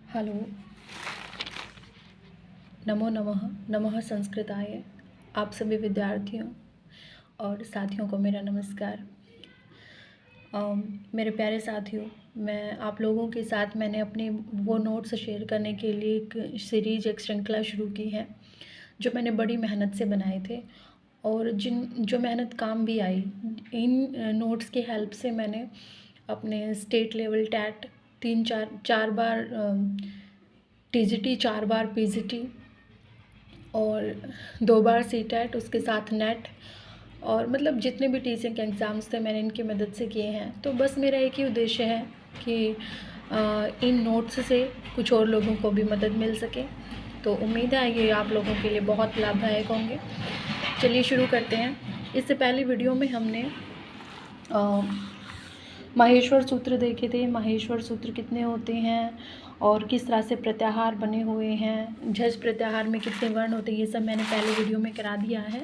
Hello. नमो नमः। नमः संस्कृताय। आप सभी विद्यार्थियों और साथियों को मेरा नमस्कार। मेरे प्यारे साथियों, मैं आप लोगों के साथ मैंने अपने वो नोट्स शेयर करने के लिए एक सीरीज, एक श्रृंखला शुरू की है जो मैंने बड़ी मेहनत से बनाए थे और जो मेहनत काम भी आई। इन नोट्स की हेल्प से मैंने अपने स्टेट लेवल टैट 3 4 बार टीजीटी, 4 बार पीजीटी और 2 बार सीटेट, उसके साथ नेट और मतलब जितने भी टीचिंग के एग्ज़ाम्स थे मैंने इनकी मदद से किए हैं। तो बस मेरा एक ही उद्देश्य है कि इन नोट्स से कुछ और लोगों को भी मदद मिल सके। तो उम्मीद है ये आप लोगों के लिए बहुत लाभदायक होंगे। चलिए शुरू करते हैं। इससे पहले वीडियो में हमने माहेश्वर सूत्र देखे थे। माहेश्वर सूत्र कितने होते हैं और किस तरह से प्रत्याहार बने हुए हैं, झज प्रत्याहार में कितने वर्ण होते हैं, ये सब मैंने पहले वीडियो में करा दिया है।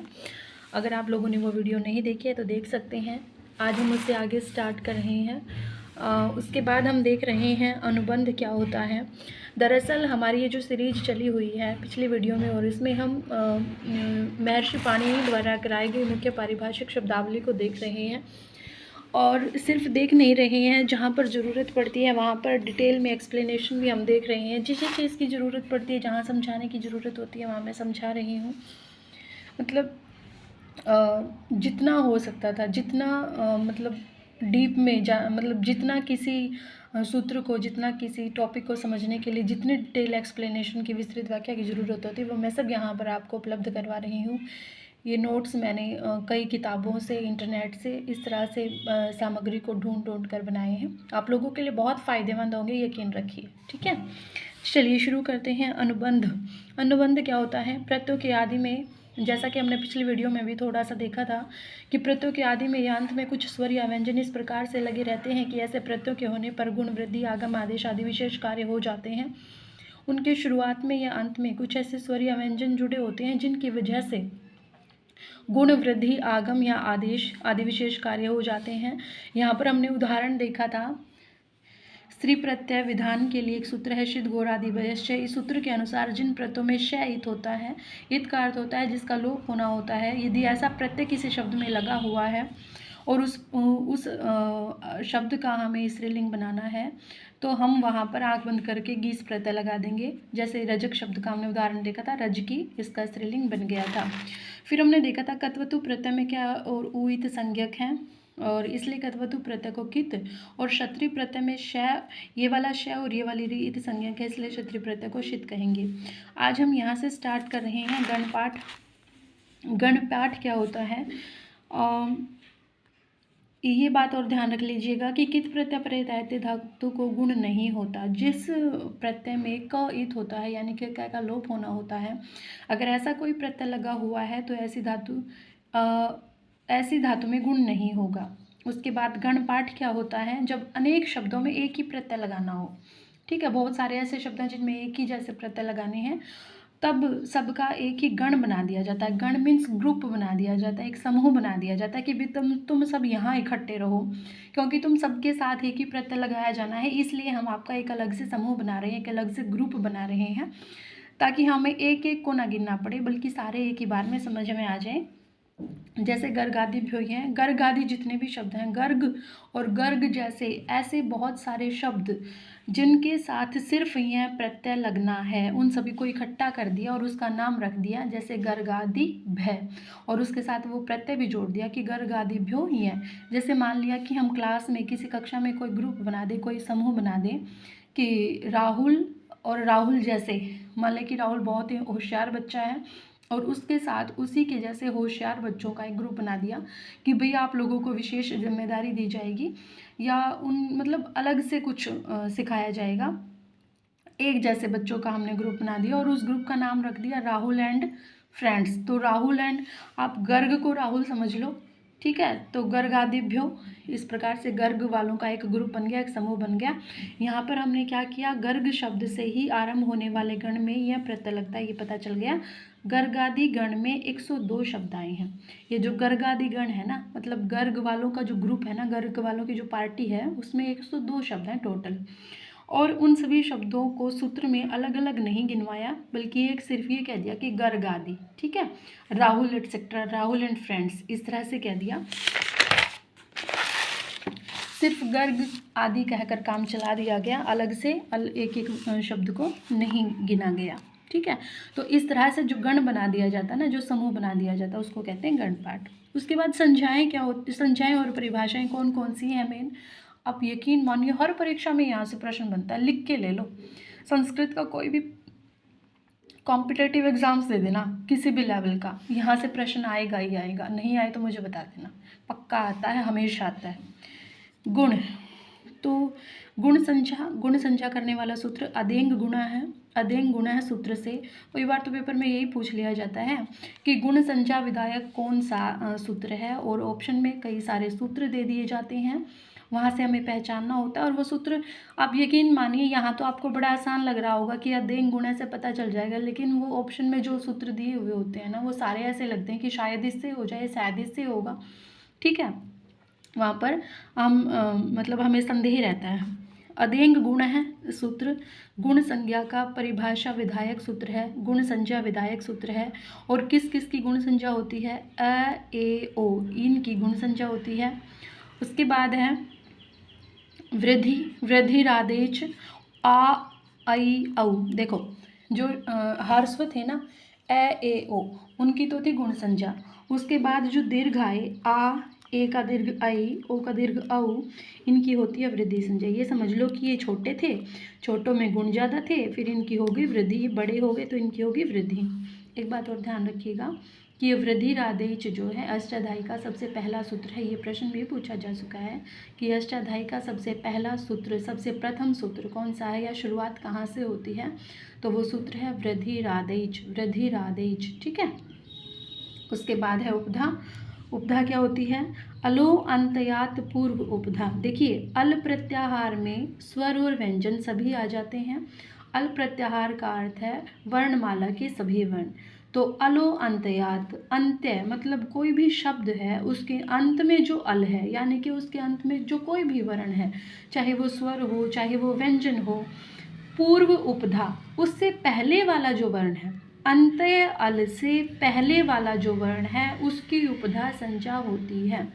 अगर आप लोगों ने वो वीडियो नहीं देखी है तो देख सकते हैं। आज हम उससे आगे स्टार्ट कर रहे हैं। उसके बाद हम देख रहे हैं अनुबंध क्या होता है। दरअसल हमारी ये जो सीरीज चली हुई है पिछली वीडियो में, और इसमें हम महर्षि पाणिनि द्वारा कराई गई मुख्य पारिभाषिक शब्दावली को देख रहे हैं और सिर्फ देख नहीं रहे हैं, जहाँ पर ज़रूरत पड़ती है वहाँ पर डिटेल में एक्सप्लेनेशन भी हम देख रहे हैं। जिस जिस चीज़ की ज़रूरत पड़ती है, जहाँ समझाने की ज़रूरत होती है वहाँ मैं समझा रही हूँ। मतलब जितना हो सकता था, जितना मतलब डीप में मतलब जितना किसी सूत्र को, जितना किसी टॉपिक को समझने के लिए जितनी डिटेल एक्सप्लेनेशन की, विस्तृत व्याख्या की ज़रूरत होती है वो मैं सब यहाँ पर आपको उपलब्ध करवा रही हूँ। ये नोट्स मैंने कई किताबों से, इंटरनेट से इस तरह से सामग्री को ढूंढ कर बनाए हैं। आप लोगों के लिए बहुत फ़ायदेमंद होंगे, यकीन रखिए। ठीक है, चलिए शुरू करते हैं। अनुबंध। अनुबंध क्या होता है? प्रत्ययों के आदि में, जैसा कि हमने पिछली वीडियो में भी थोड़ा सा देखा था कि प्रत्ययों के आदि में या अंत में कुछ स्वर या व्यंजन इस प्रकार से लगे रहते हैं कि ऐसे प्रत्ययों के होने पर गुण, वृद्धि, आगम, आदेश आदि विशेष कार्य हो जाते हैं। उनके शुरुआत में या अंत में कुछ ऐसे स्वर या व्यंजन जुड़े होते हैं जिनकी वजह से गुण, वृद्धि, आगम या आदेश आदि विशेष कार्य हो जाते हैं। यहाँ पर हमने उदाहरण देखा था। स्त्री प्रत्यय विधान के लिए एक सूत्र है शिद गोरादि वयश्चय। इस सूत्र के अनुसार जिन प्रत्ययों में श इत होता है, इत का अर्थ होता है जिसका लोप होना होता है। यदि ऐसा प्रत्यय किसी शब्द में लगा हुआ है और उस शब्द का हमें स्त्रीलिंग बनाना है तो हम वहाँ पर आँख बंद करके गीस प्रत्यय लगा देंगे। जैसे रजक शब्द का हमने उदाहरण देखा था, रज की, इसका स्त्रीलिंग बन गया था। फिर हमने देखा था कत्वतु प्रत्यय में क्या और उत संज्ञक हैं और इसलिए कत्वतु प्रत्यय को कित, और क्षत्रिय प्रत्यय में श, ये वाला श और ये वाली री इत संज्ञक है, इसलिए क्षत्रिय प्रत्यय को शित कहेंगे। आज हम यहाँ से स्टार्ट कर रहे हैं गणपाठ। गणपाठ क्या होता है? ये बात और ध्यान रख लीजिएगा कि कित प्रत्यय पर ऐते धातु को गुण नहीं होता। जिस प्रत्यय में क इत होता है यानी कि क्या का लोप होना होता है, अगर ऐसा कोई प्रत्यय लगा हुआ है तो ऐसी धातु में गुण नहीं होगा। उसके बाद गणपाठ क्या होता है? जब अनेक शब्दों में एक ही प्रत्यय लगाना हो। ठीक है, बहुत सारे ऐसे शब्द हैं जिनमें एक ही जैसे प्रत्यय लगाने हैं, तब सबका एक ही गण बना दिया जाता है। गण मीन्स ग्रुप बना दिया जाता है, एक समूह बना दिया जाता है कि भी तुम सब यहाँ इकट्ठे रहो, क्योंकि तुम सबके साथ एक ही प्रत्यय लगाया जाना है, इसलिए हम आपका एक अलग से समूह बना रहे हैं, एक अलग से ग्रुप बना रहे हैं, ताकि हमें एक एक को ना गिनना पड़े बल्कि सारे एक ही बार में समझ में आ जाए। जैसे गर्ग आदि भी हैं, गर्ग आदि जितने भी शब्द हैं, गर्ग और गर्ग जैसे ऐसे बहुत सारे शब्द जिनके साथ सिर्फ यह प्रत्यय लगना है, उन सभी को इकट्ठा कर दिया और उसका नाम रख दिया, जैसे गर्गादि भय, और उसके साथ वो प्रत्यय भी जोड़ दिया कि गर्गादि भ्यो ही है। जैसे मान लिया कि हम क्लास में, किसी कक्षा में कोई ग्रुप बना दे, कोई समूह बना दे कि राहुल और राहुल जैसे, मान लें कि राहुल बहुत ही होशियार बच्चा है और उसके साथ उसी के जैसे होशियार बच्चों का एक ग्रुप बना दिया कि भाई आप लोगों को विशेष जिम्मेदारी दी जाएगी या उन मतलब अलग से कुछ सिखाया जाएगा। एक जैसे बच्चों का हमने ग्रुप बना दिया और उस ग्रुप का नाम रख दिया राहुल एंड फ्रेंड्स। तो राहुल एंड, आप गर्ग को राहुल समझ लो, ठीक है, तो गर्गादिभ्यो, इस प्रकार से गर्ग वालों का एक ग्रुप बन गया, एक समूह बन गया। यहाँ पर हमने क्या किया? गर्ग शब्द से ही आरंभ होने वाले गण में यह प्रत्यय लगता है, ये पता चल गया। गर्गादि गण में 102 शब्द आए हैं। ये जो गर्गादि गण है ना, मतलब गर्ग वालों का जो ग्रुप है ना, गर्ग वालों की जो पार्टी है, उसमें 102 शब्द हैं टोटल। और उन सभी शब्दों को सूत्र में अलग अलग नहीं गिनवाया, बल्कि एक सिर्फ ये कह दिया कि गर्ग आदि, ठीक है, Rahul etcetera, Rahul and friends, इस तरह से कह दिया। सिर्फ गर्ग आदि कहकर काम चला दिया गया, अलग से एक एक शब्द को नहीं गिना गया, ठीक है। तो इस तरह से जो गण बना दिया जाता है ना, जो समूह बना दिया जाता है, उसको कहते हैं गण पाठ। उसके बाद संज्ञाएं क्या होती, संज्ञाएं और परिभाषाएं कौन कौन सी हैं मेन, आप यकीन मानिए हर परीक्षा में यहाँ से प्रश्न बनता है, लिख के ले लो। संस्कृत का कोई भी कॉम्पिटेटिव एग्जाम्स दे देना किसी भी लेवल का, यहाँ से प्रश्न आएगा ही आएगा, नहीं आए तो मुझे बता देना, पक्का आता है, हमेशा आता है। गुण, तो गुण संख्या करने वाला सूत्र अदेंग गुणा है। अदेंग गुणा है सूत्र से, कई बार तो पेपर में यही पूछ लिया जाता है कि गुण संख्या विधायक कौन सा सूत्र है, और ऑप्शन में कई सारे सूत्र दे दिए जाते हैं, वहाँ से हमें पहचानना होता है। और वो सूत्र आप यकीन मानिए, यहाँ तो आपको बड़ा आसान लग रहा होगा कि अदेंग गुणा से पता चल जाएगा, लेकिन वो ऑप्शन में जो सूत्र दिए हुए होते हैं ना, वो सारे ऐसे लगते हैं कि शायद इससे हो जाए, शायद इससे होगा, ठीक है। वहाँ पर हम मतलब हमें संदेह रहता है। अदेंग गुण है सूत्र, गुण संज्ञा का परिभाषा विधायक सूत्र है, गुण संज्ञा विधायक सूत्र है। और किस किस की गुण संज्ञा होती है, अ ए ओ, इनकी गुण संज्ञा होती है। उसके बाद है वृद्धि, वृद्धिरादेश, आ आई औ। देखो जो ह्रस्व थे ना, ए ए ओ, उनकी तो थी गुण संज्ञा। उसके बाद जो दीर्घ आए, आ, ए का दीर्घ आई, ओ का दीर्घ औ, इनकी होती है वृद्धि संज्ञा। ये समझ लो कि ये छोटे थे, छोटों में गुण ज़्यादा थे, फिर इनकी होगी वृद्धि, बड़े हो गए तो इनकी होगी वृद्धि। एक बात और ध्यान रखिएगा कि ये वृद्धिरादेश जो है अष्टाध्यायी का सबसे पहला सूत्र है। ये प्रश्न भी पूछा जा चुका है कि अष्टाध्यायी का सबसे पहला सूत्र, सबसे प्रथम सूत्र कौन सा है, या शुरुआत कहाँ से होती है, तो वो सूत्र है वृद्धिरादेश, वृद्धिरादेश, ठीक है। उसके बाद है उपधा। उपधा क्या होती है, अलो अंतयात पूर्व उपधा। देखिए अल प्रत्याहार में स्वर और व्यंजन सभी आ जाते हैं। अल प्रत्याहार का अर्थ है वर्णमाला के सभी वर्ण। तो अलो अंतयात, अंत्य मतलब कोई भी शब्द है उसके अंत में जो अल है, यानी कि उसके अंत में जो कोई भी वर्ण है, चाहे वो स्वर हो चाहे वो व्यंजन हो, पूर्व उपधा उससे पहले वाला जो वर्ण है, अंत्य अल से पहले वाला जो वर्ण है उसकी उपधा संज्ञा होती है।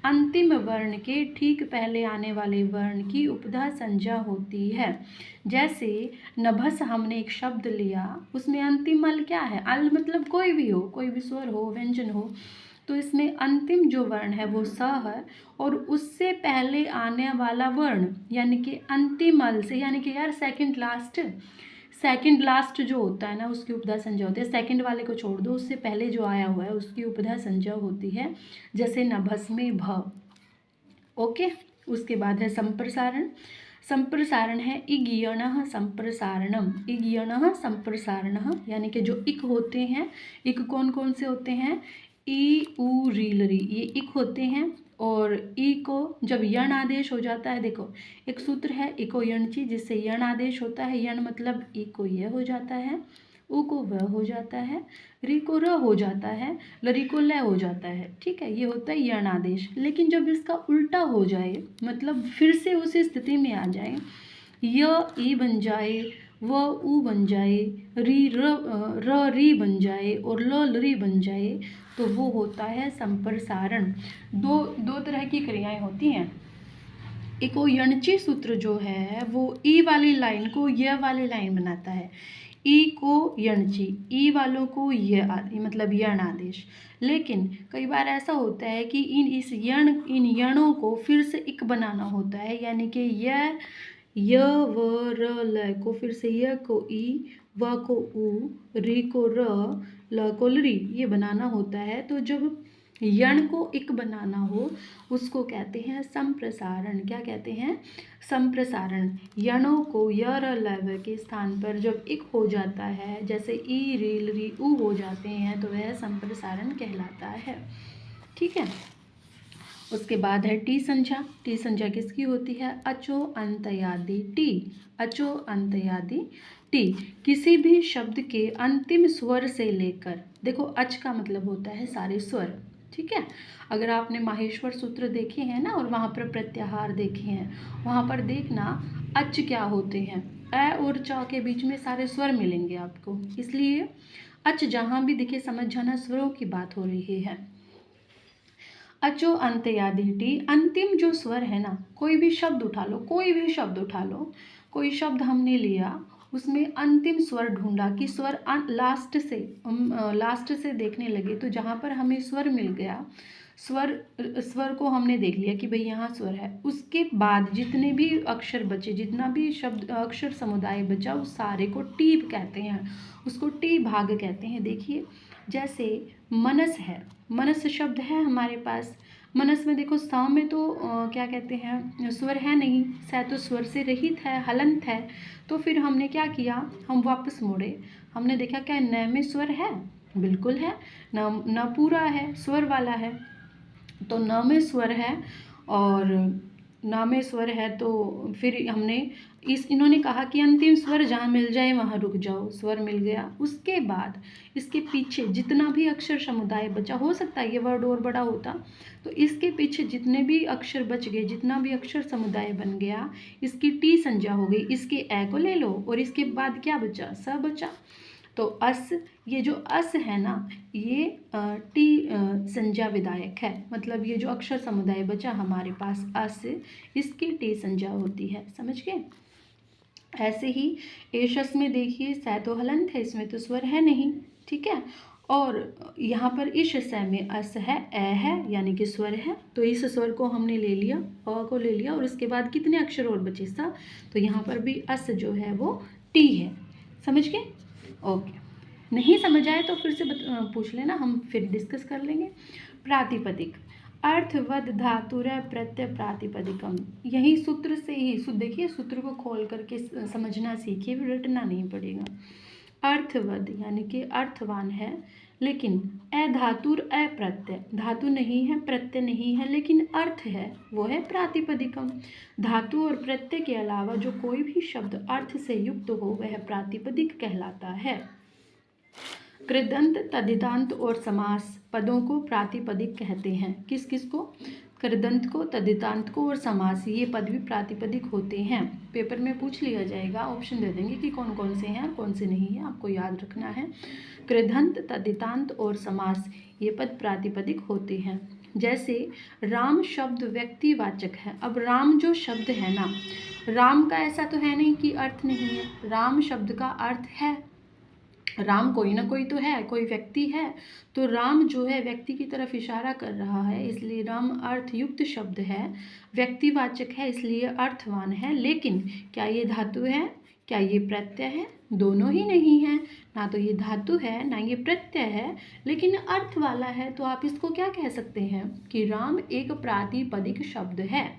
अंतिम वर्ण के ठीक पहले आने वाले वर्ण की उपधा संज्ञा होती है। जैसे नभस हमने एक शब्द लिया, उसमें अंतिम अल क्या है, अल मतलब कोई भी हो, कोई भी स्वर हो व्यंजन हो, तो इसमें अंतिम जो वर्ण है वो स है, और उससे पहले आने वाला वर्ण यानी कि अंतिम अल से, यानी कि यार सेकंड लास्ट जो होता है ना उसकी उपधा संज्ञा होती है। सेकंड वाले को छोड़ दो, उससे पहले जो आया हुआ है उसकी उपधा संज्ञा होती है, जैसे नभस में भ। ओके। उसके बाद है संप्रसारण। संप्रसारण है इज्ञणः संप्रसारणम, इज्ञणः संप्रसारणः, यानी कि जो इक होते हैं, इक कौन कौन से होते हैं, ई उ री लरी, ये इक होते हैं। और ई को जब यण आदेश हो जाता है, देखो एक सूत्र है इको यणची, जिससे यण आदेश होता है। यण मतलब ई को यह हो जाता है, उ को व हो जाता है, री को र हो जाता है, लरी को ल हो जाता है, ठीक है, ये होता है यण आदेश। लेकिन जब इसका उल्टा हो जाए, मतलब फिर से उसी स्थिति में आ जाए, य ई बन जाए, व उ बन जाए, री र री बन जाए और ल लरी बन जाए, तो वो होता है संप्रसारण। दो तरह की क्रियाएं होती हैं। एक वो यणची सूत्र जो है वो ई वाली लाइन को य वाली लाइन बनाता है, ई को यणची, ई वालों को य आदि, मतलब यण आदेश। लेकिन कई बार ऐसा होता है कि इन यणों को फिर से इक बनाना होता है, यानी कि य व र ल को फिर से य को ई, व को उ, री को र, ल को लरी, ये बनाना होता है। तो जब यण को इक बनाना हो उसको कहते हैं संप्रसारण। क्या कहते हैं, संप्रसारण। यणों को य र ल व के स्थान पर जब इक हो जाता है, जैसे ई री ल री उ हो जाते हैं, तो वह संप्रसारण कहलाता है, ठीक है। उसके बाद है टी संज्ञा। टी संज्ञा किसकी होती है, अचो अंतयादि टी, अचो अंतयादि टी। किसी भी शब्द के अंतिम स्वर से लेकर, देखो अच का मतलब होता है सारे स्वर, ठीक है। अगर आपने माहेश्वर सूत्र देखे हैं ना और वहाँ पर प्रत्याहार देखे हैं, वहाँ पर देखना अच क्या होते हैं, अ और च के बीच में सारे स्वर मिलेंगे आपको, इसलिए अच जहाँ भी दिखे समझ जाना स्वरों की बात हो रही है। अचो अंत्यादि टी, अंतिम जो स्वर है ना, कोई भी शब्द उठा लो, कोई भी शब्द उठा लो, कोई शब्द हमने लिया, उसमें अंतिम स्वर ढूंढा कि स्वर लास्ट से देखने लगे तो जहाँ पर हमें स्वर मिल गया, स्वर को हमने देख लिया कि भाई यहाँ स्वर है, उसके बाद जितने भी अक्षर बचे, जितना भी शब्द अक्षर समुदाय बचा, उस सारे को टी कहते हैं, उसको टी भाग कहते हैं। देखिए जैसे मनस है, मनस शब्द है हमारे पास, मनस में देखो स में तो क्या कहते हैं, स्वर है नहीं, स तो स्वर से रहित है, हलंत है, तो फिर हमने क्या किया, हम वापस मुड़े, हमने देखा क्या न में स्वर है, बिल्कुल है, न पूरा है, स्वर वाला है, तो न में स्वर है, और न में स्वर है, तो फिर हमने इन्होंने कहा कि अंतिम स्वर जहाँ मिल जाए वहाँ रुक जाओ, स्वर मिल गया। उसके बाद इसके पीछे जितना भी अक्षर समुदाय बचा, हो सकता है ये वर्ड और बड़ा होता, तो इसके पीछे जितने भी अक्षर बच गए, जितना भी अक्षर समुदाय बन गया, इसकी टी संज्ञा हो गई, इसके ए को ले लो और इसके बाद क्या बचा, स बचा, तो अस, ये जो अस है ना, ये टी संज्ञा विधायक है, मतलब ये जो अक्षर समुदाय बचा हमारे पास अस, इसकी टी संज्ञा होती है, समझ गए। ऐसे ही एशस में देखिए स तो हलंत है, इसमें तो स्वर है नहीं, ठीक है, और यहाँ पर इश स में अस है, ए है, यानी कि स्वर है, तो इस स्वर को हमने ले लिया, अ को ले लिया, और इसके बाद कितने अक्षर और बचे, सा, तो यहाँ पर भी अस जो है वो टी है, समझ गए। ओके, नहीं समझ आए तो फिर से पूछ लेना, हम फिर डिस्कस कर लेंगे। प्रातिपदिक, अर्थवद धातुर प्रत्यय प्रातिपदिकम, यही सूत्र से ही, देखिए सूत्र को खोल करके समझना सीखिए, फिर रटना नहीं पड़ेगा। अर्थवद यानी कि अर्थवान है, लेकिन अ धातुर अ प्रत्यय, धातु नहीं है, प्रत्यय नहीं है, लेकिन अर्थ है, वो है प्रातिपदिकम। धातु और प्रत्यय के अलावा जो कोई भी शब्द अर्थ से युक्त हो वह प्रातिपदिक कहलाता है। कृदंत, तदितांत और समास पदों को प्रातिपदिक कहते हैं। किस किस को, कृदंत को, तदितांत को और समास, ये पद भी प्रातिपदिक होते हैं। पेपर में पूछ लिया जाएगा, ऑप्शन दे देंगे कि कौन कौन से हैं और कौन से नहीं हैं, आपको याद रखना है। कृदंत, तदितांत और समास ये पद प्रातिपदिक होते हैं। जैसे राम शब्द व्यक्तिवाचक है, अब राम जो शब्द है ना, राम का ऐसा तो है नहीं कि अर्थ नहीं है, राम शब्द का अर्थ है, राम कोई ना कोई तो है, कोई व्यक्ति है, तो राम जो है व्यक्ति की तरफ इशारा कर रहा है, इसलिए राम अर्थयुक्त शब्द है, व्यक्तिवाचक है, इसलिए अर्थवान है। लेकिन क्या ये धातु है, क्या ये प्रत्यय है, दोनों ही नहीं है, ना तो ये धातु है ना ये प्रत्यय है, लेकिन अर्थ वाला है, तो आप इसको क्या कह सकते हैं कि राम एक प्रातिपदिक शब्द है।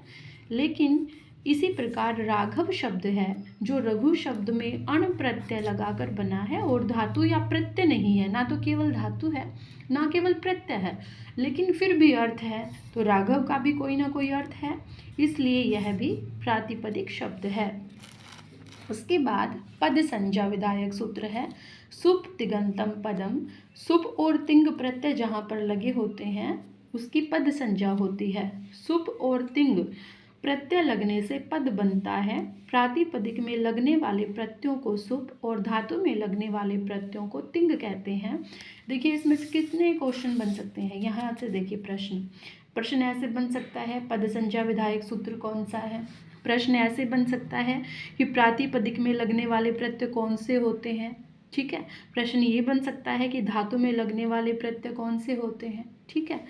लेकिन इसी प्रकार राघव शब्द है जो रघु शब्द में अण प्रत्यय लगाकर बना है और धातु या प्रत्यय नहीं है, ना तो केवल धातु है ना केवल प्रत्यय है, लेकिन फिर भी अर्थ है, तो राघव का भी कोई ना कोई अर्थ है, इसलिए यह भी प्रातिपदिक शब्द है। उसके बाद पद संज्ञा विधायक सूत्र है, सुप तिगंतम पदम, सुप और तिंग प्रत्यय जहाँ पर लगे होते हैं उसकी पद संज्ञा होती है। सुप और तिंग प्रत्यय लगने से पद बनता है। प्रातिपदिक में लगने वाले प्रत्ययों को सुप और धातु में लगने वाले प्रत्ययों को तिंग कहते हैं। देखिए इसमें से कितने क्वेश्चन बन सकते हैं, यहाँ से देखिए प्रश्न ऐसे बन सकता है, पद संज्ञा विधायक सूत्र कौन सा है। प्रश्न ऐसे बन सकता है कि प्रातिपदिक में लगने वाले प्रत्यय कौन से होते हैं, ठीक है। प्रश्न ये बन सकता है कि धातु में लगने वाले प्रत्यय कौन से होते हैं, ठीक है।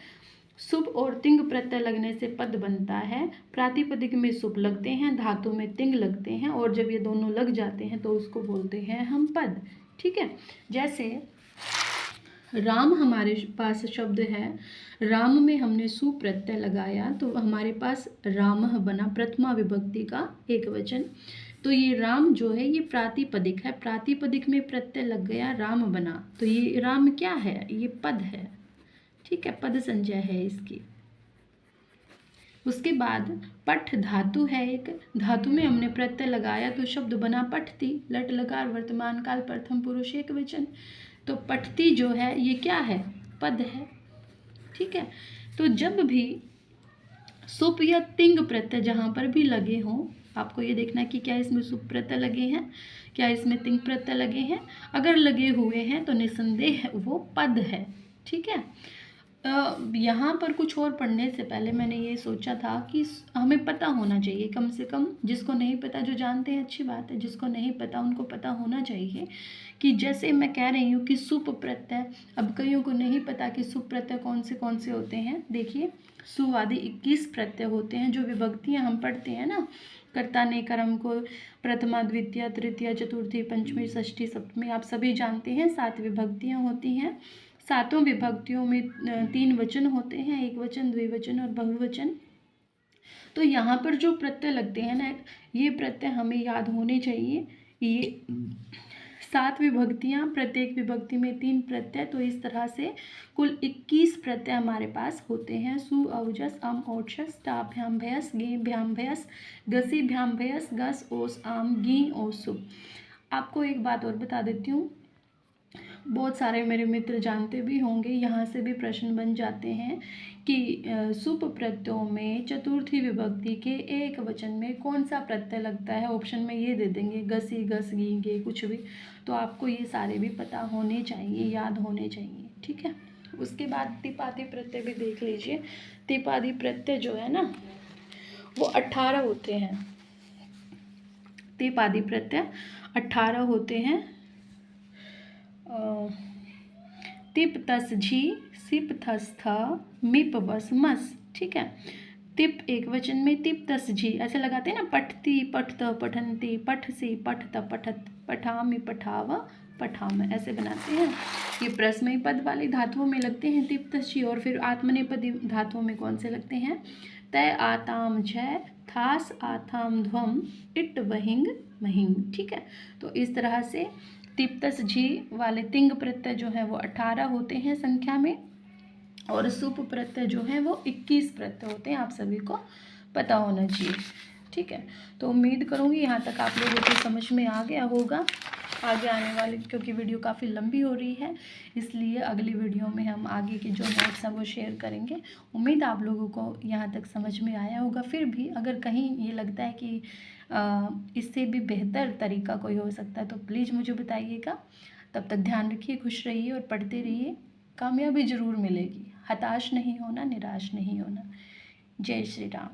सुप और तिंग प्रत्यय लगने से पद बनता है। प्रातिपदिक में सुप लगते हैं, धातु में तिंग लगते हैं, और जब ये दोनों लग जाते हैं तो उसको बोलते हैं हम पद, ठीक है। जैसे राम हमारे पास शब्द है, राम में हमने सु प्रत्यय लगाया तो हमारे पास रामः बना, प्रथमा विभक्ति का एक वचन। तो ये राम जो है ये प्रातिपदिक है, प्रातिपदिक में प्रत्यय लग गया, राम बना, तो ये राम क्या है, ये पद है, ठीक है, पद संज्ञा है इसकी। उसके बाद पठ धातु है एक, धातु में हमने प्रत्यय लगाया तो शब्द बना पठती, लट लकार वर्तमान काल प्रथम पुरुष एक वचन, तो पठती जो है ये क्या है, पद है, ठीक है। तो जब भी सुप या तिंग प्रत्यय जहाँ पर भी लगे हों आपको ये देखना है कि क्या इसमें सुप प्रत्यय लगे हैं, क्या इसमें तिंग प्रत्यय लगे हैं। अगर लगे हुए हैं तो निसंदेह वो पद है। ठीक है। यहाँ पर कुछ और पढ़ने से पहले मैंने ये सोचा था कि हमें पता होना चाहिए, कम से कम जिसको नहीं पता, जो जानते हैं अच्छी बात है, जिसको नहीं पता उनको पता होना चाहिए कि जैसे मैं कह रही हूँ कि सुप प्रत्यय, अब कईयों को नहीं पता कि सुप प्रत्यय कौन से होते हैं। देखिए, सु आदि 21 प्रत्यय होते हैं। जो विभक्तियाँ हम पढ़ते हैं ना, कर्ता ने कर्म को प्रथमा द्वितीय तृतीय चतुर्थी पंचमी षष्ठी सप्तमी, आप सभी जानते हैं 7 विभक्तियाँ होती हैं। 7 विभक्तियों में 3 वचन होते हैं, एक वचन, द्विवचन और बहुवचन। तो यहाँ पर जो प्रत्यय लगते हैं ना, ये प्रत्यय हमें याद होने चाहिए। ये 7 विभक्तियाँ, प्रत्येक विभक्ति में 3 प्रत्यय, तो इस तरह से कुल 21 प्रत्यय हमारे पास होते हैं। सु औजस अम ओजस टाभ्याम भयस गे भ्याम भयस गसी भ्याम भयस गस ओस आम गी ओसु। आपको एक बात और बता देती हूँ, बहुत सारे मेरे मित्र जानते भी होंगे, यहाँ से भी प्रश्न बन जाते हैं कि सुप प्रत्ययों में चतुर्थी विभक्ति के एक वचन में कौन सा प्रत्यय लगता है। ऑप्शन में ये दे देंगे गसी, गस, गी, गे, कुछ भी। तो आपको ये सारे भी पता होने चाहिए, याद होने चाहिए। ठीक है। उसके बाद टिप आदि प्रत्यय भी देख लीजिए। टिप आदि प्रत्यय जो है ना, वो 18 होते हैं। टिप आदि प्रत्यय 18 होते हैं। तिप तस झी, सिप थस थ, मिप बस मस। ठीक है। तिप एक वचन में, तिप तस झी ऐसे लगाते हैं ना, पठती पठत पठंती, पठसी पठत पठत, पठामि पठाव पठाम, ऐसे बनाते हैं। ये प्रश्नमयी पद वाली धातुओं में लगते हैं तिप तस झी। और फिर आत्मनेपदी धातुओं में कौन से लगते हैं? तय आताम झय, थास आथाम ध्वम, इट वहिंग महिंग। ठीक है। तो इस तरह से तिप्तस झी वाले तिंग प्रत्यय जो है वो 18 होते हैं संख्या में, और सुप प्रत्यय जो है वो 21 प्रत्यय होते हैं। आप सभी को पता होना चाहिए। ठीक है। तो उम्मीद करूँगी यहाँ तक आप लोगों को समझ में आ गया होगा। आगे आने वाली, क्योंकि वीडियो काफ़ी लंबी हो रही है, इसलिए अगली वीडियो में हम आगे के जो नोट्स हैं वो शेयर करेंगे। उम्मीद आप लोगों को यहाँ तक समझ में आया होगा। फिर भी अगर कहीं ये लगता है कि इससे भी बेहतर तरीका कोई हो सकता है तो प्लीज़ मुझे बताइएगा। तब तक ध्यान रखिए, खुश रहिए और पढ़ते रहिए। कामयाबी ज़रूर मिलेगी। हताश नहीं होना, निराश नहीं होना। जय श्री राम।